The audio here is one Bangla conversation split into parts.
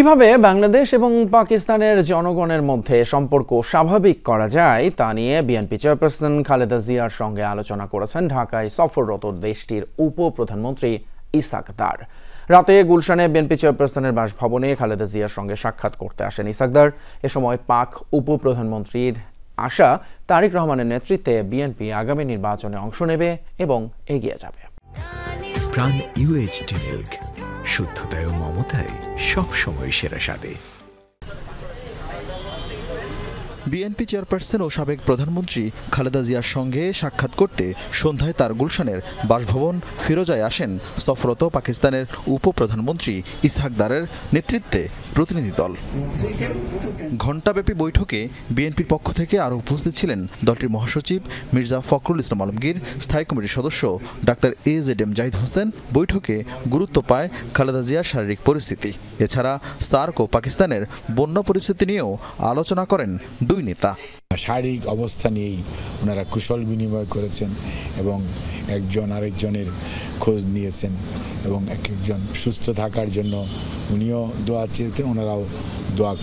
কিভাবে বাংলাদেশ এবং পাকিস্তানের জনগণের মধ্যে সম্পর্ক স্বাভাবিক করা যায় তা নিয়ে বিএনপি চেয়ারপারসন খালেদা জিয়ার সঙ্গে আলোচনা করেছেন ঢাকায় সফররত দেশটির উপপ্রধানমন্ত্রী ইসহাক দার। রাতে গুলশানে বিএনপি চেয়ারপারসনের বাসভবনে খালেদা জিয়ার সঙ্গে সাক্ষাৎ করতে আসেন ইসহাক দার। এ সময় পাক উপপ্রধানমন্ত্রীর আশা তারেক রহমানের নেতৃত্বে বিএনপি আগামী নির্বাচনে অংশ নেবে এবং এগিয়ে যাবে। প্রাণ ইউএইচটি মিল্ক, শুদ্ধতায় ও মমতায় সবসময় সেরা স্বাদে। বিএনপি চেয়ারপারসন ও সাবেক প্রধানমন্ত্রী খালেদা জিয়ার সঙ্গে সাক্ষাৎ করতে সন্ধ্যায় তার গুলশানের বাসভবন ফিরোজায় আসেন সফররত পাকিস্তানের উপপ্রধানমন্ত্রী ইসহাক দারের নেতৃত্বে প্রতিনিধি দল। ঘণ্টাব্যাপী বৈঠকে বিএনপির পক্ষ থেকে আরও উপস্থিত ছিলেন দলটির মহাসচিব মির্জা ফখরুল ইসলাম আলমগীর, স্থায়ী কমিটির সদস্য ডাক্তার AZM জাহিদ হোসেন। বৈঠকে গুরুত্ব পায় খালেদা জিয়ার শারীরিক পরিস্থিতি। এছাড়া সার্ক ও পাকিস্তানের বন্যা পরিস্থিতি নিয়েও আলোচনা করেন দুই নেতা। শারীরিক অবস্থা নিয়েই ওনারা কুশল বিনিময় করেছেন এবং একজন আরেকজনের খোঁজ নিয়েছেন এবং এক একজন সুস্থ থাকার জন্য উনিও দোয়া চেয়েছেন, ওনারাও দোয়া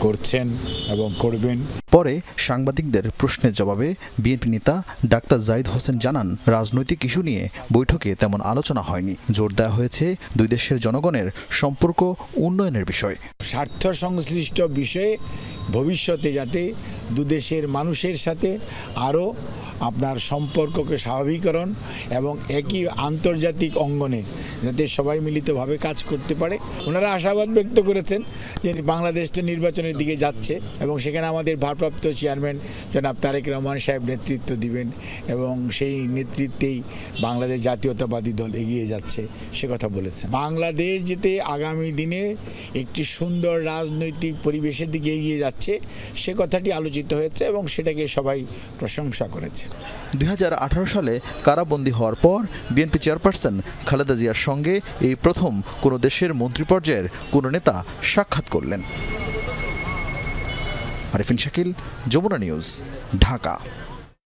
করছেন এবং করবেন। পরে সাংবাদিকদের প্রশ্নের জবাবে বিএনপি নেতা ডাক্তার জাহিদ হোসেন জানান, রাজনৈতিক ইস্যু নিয়ে বৈঠকে তেমন আলোচনা হয়নি। জোর দেওয়া হয়েছে দুই দেশের জনগণের সম্পর্ক উন্নয়নের বিষয়। স্বার্থ সংশ্লিষ্ট বিষয়ে ভবিষ্যতে যাতে দুদেশের মানুষের সাথে আরও আপনার সম্পর্ককে স্বাভাবিকরণ এবং একই আন্তর্জাতিক অঙ্গনে যাতে সবাই মিলিতভাবে কাজ করতে পারে। ওনারা আশাবাদ ব্যক্ত করেছেন যে বাংলাদেশটা নির্বাচনের দিকে যাচ্ছে এবং সেখানে আমাদের ভারপ্রাপ্ত চেয়ারম্যান জনাব তারেক রহমান সাহেব নেতৃত্ব দিবেন এবং সেই নেতৃত্বেই বাংলাদেশ জাতীয়তাবাদী দল এগিয়ে যাচ্ছে সে কথা বলেছেন। বাংলাদেশ যেতে আগামী দিনে একটি সুন্দর রাজনৈতিক পরিবেশের দিকে এগিয়ে যাচ্ছে সে কথাটি আলোচিত হয়েছে এবং সেটাকে সবাই প্রশংসা করেছে। 2018 সালে কারাবন্দী হওয়ার পর বিএনপি চেয়ারপারসন খালেদা জিয়ার সঙ্গে এই প্রথম কোনো দেশের মন্ত্রী পর্যায়ের কোনো নেতা সাক্ষাৎ করলেন। আরিফিন শাকিল, যমুনা নিউজ, ঢাকা।